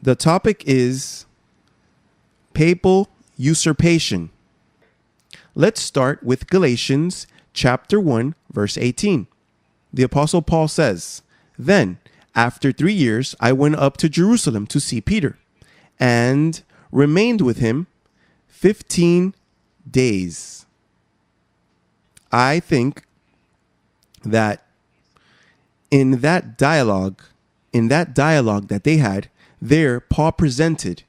The topic is papal usurpation. Let's start with Galatians chapter 1, verse 18. The Apostle Paul says, "Then, after 3 years, I went up to Jerusalem to see Peter, and remained with him 15 days." I think that in that dialogue that they had, there Paul presented,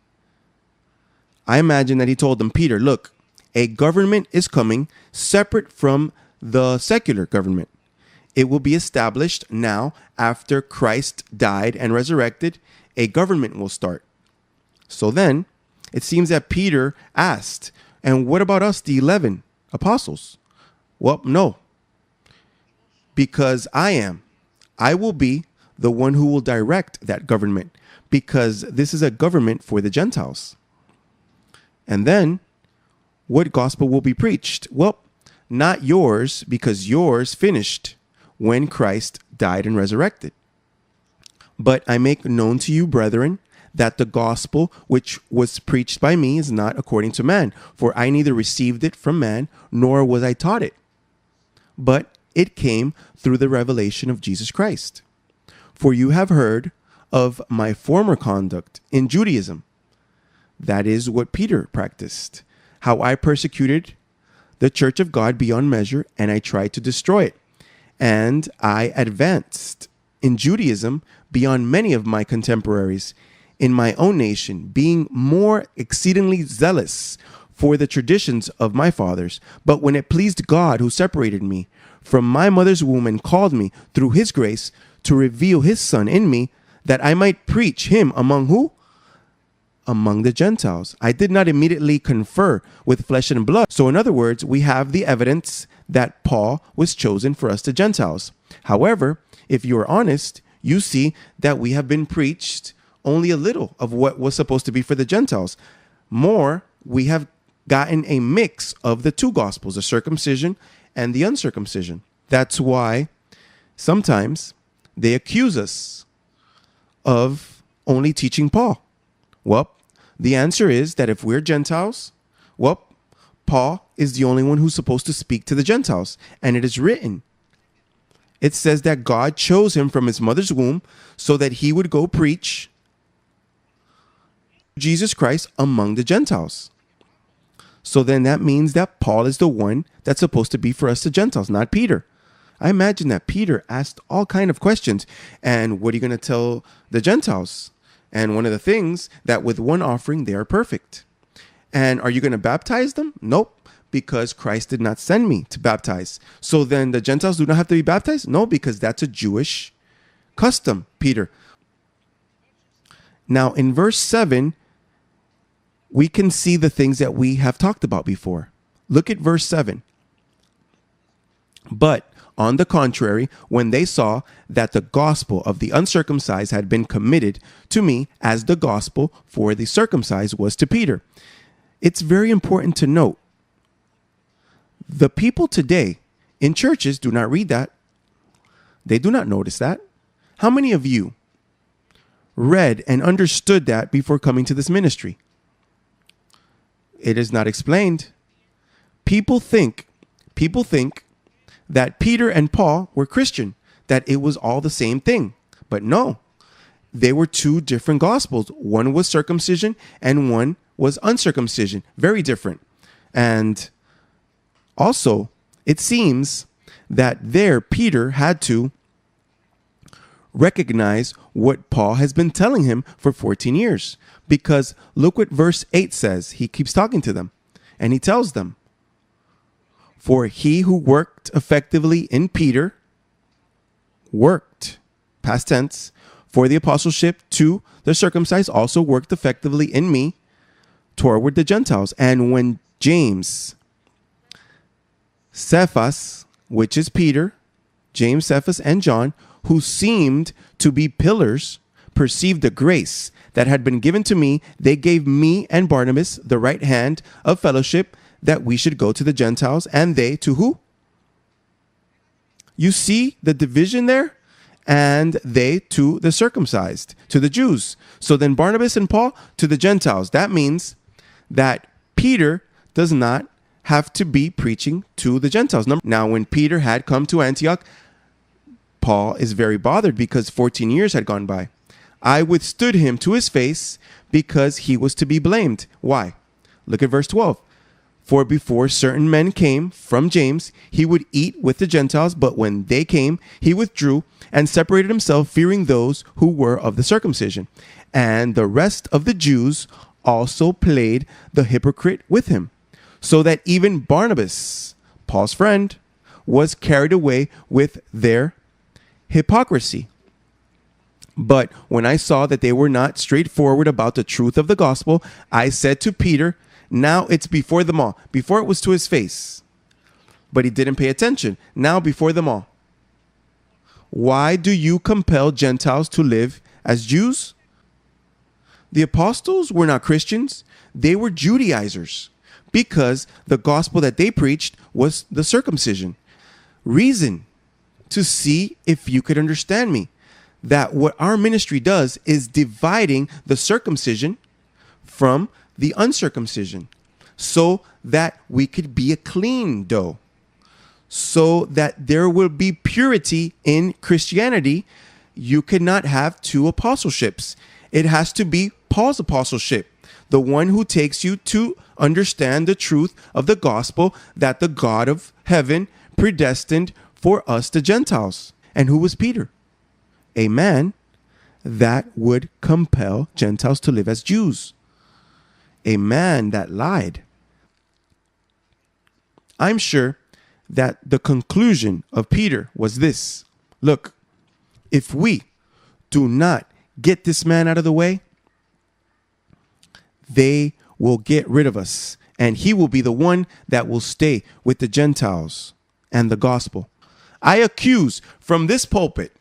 I imagine that he told them, Peter, look, a government is coming separate from the secular government. It will be established now after Christ died and resurrected. A government will start. So then it seems that Peter asked, and what about us, the 11 apostles? Well, no, because I will be the one who will direct that government, because this is a government for the Gentiles. And then what gospel will be preached? Well, not yours, because yours finished when Christ died and resurrected. But I make known to you, brethren, that the gospel which was preached by me is not according to man, for I neither received it from man, nor was I taught it, but it came through the revelation of Jesus Christ. For you have heard of my former conduct in Judaism. That is what Peter practiced, how I persecuted the church of God beyond measure, and I tried to destroy it. And I advanced in Judaism beyond many of my contemporaries in my own nation, being more exceedingly zealous for the traditions of my fathers. But when it pleased God, who separated me from my mother's womb and called me through his grace to reveal his Son in me, that I might preach him among who? Among the Gentiles. I did not immediately confer with flesh and blood. So in other words, we have the evidence that Paul was chosen for us, the Gentiles. However, if you are honest, you see that we have been preached only a little of what was supposed to be for the Gentiles. More, we have gotten a mix of the two gospels, the circumcision and the uncircumcision. That's why sometimes they accuse us of only teaching Paul. Well, the answer is that if we're Gentiles, well, Paul is the only one who's supposed to speak to the Gentiles. And it is written. It says that God chose him from his mother's womb so that he would go preach Jesus Christ among the Gentiles. So then that means that Paul is the one that's supposed to be for us, the Gentiles, not Peter. I imagine that Peter asked all kind of questions. And what are you going to tell the Gentiles? And one of the things that with one offering, they are perfect. And are you going to baptize them? Nope, because Christ did not send me to baptize. So then the Gentiles do not have to be baptized? No, because that's a Jewish custom, Peter. Now, in verse 7, we can see the things that we have talked about before. Look at verse 7. But on the contrary, when they saw that the gospel of the uncircumcised had been committed to me as the gospel for the circumcised was to Peter. It's very important to note, the people today in churches do not read that. They do not notice that. How many of you read and understood that before coming to this ministry? It is not explained. People think that Peter and Paul were Christian, that it was all the same thing. But no, they were two different gospels. One was circumcision and one was uncircumcision. Very different. And also, it seems that there Peter had to recognize what Paul has been telling him for 14 years. Because look what verse 8 says. He keeps talking to them and he tells them, for he who worked effectively in Peter, worked, past tense, for the apostleship to the circumcised, also worked effectively in me toward the Gentiles. And when James, Cephas, which is Peter, James, Cephas, and John, who seemed to be pillars, perceived the grace that had been given to me, they gave me and Barnabas the right hand of fellowship, that we should go to the Gentiles, and they to who? You see the division there? and they to the circumcised, to the Jews. So then Barnabas and Paul to the Gentiles. That means that Peter does not have to be preaching to the Gentiles. Now, when Peter had come to Antioch, Paul is very bothered because 14 years had gone by. I withstood him to his face because he was to be blamed. Why? Look at verse 12. For before certain men came from James, he would eat with the Gentiles, but when they came, he withdrew and separated himself, fearing those who were of the circumcision. And the rest of the Jews also played the hypocrite with him, so that even Barnabas, Paul's friend, was carried away with their hypocrisy. But when I saw that they were not straightforward about the truth of the gospel, I said to Peter, now it's before them all. Before it was to his face, but he didn't pay attention. Now before them all. Why do you compel Gentiles to live as Jews? The apostles were not Christians. They were Judaizers because the gospel that they preached was the circumcision. Reason to see if you could understand me. That what our ministry does is dividing the circumcision from the uncircumcision so that we could be a clean dough, so that there will be purity in Christianity. You cannot have two apostleships. It has to be Paul's apostleship, the one who takes you to understand the truth of the gospel that the God of heaven predestined for us, the Gentiles. And who was Peter? A man that would compel Gentiles to live as Jews. A man that lied. I'm sure that the conclusion of Peter was this. Look, if we do not get this man out of the way, they will get rid of us, and he will be the one that will stay with the Gentiles and the gospel. I accuse from this pulpit,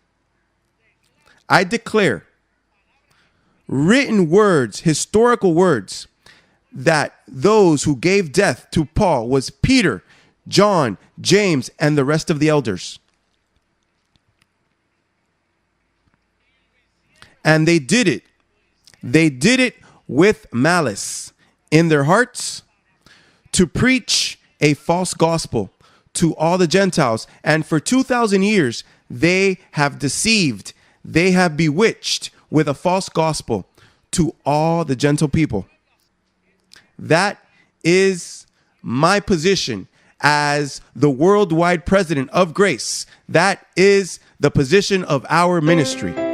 I declare written words, historical words, that those who gave death to Paul was Peter, John, James, and the rest of the elders. And they did it. They did it with malice in their hearts to preach a false gospel to all the Gentiles. And for 2,000 years, they have deceived, they have bewitched with a false gospel to all the gentle people. That is my position as the worldwide president of Grace. That is the position of our ministry.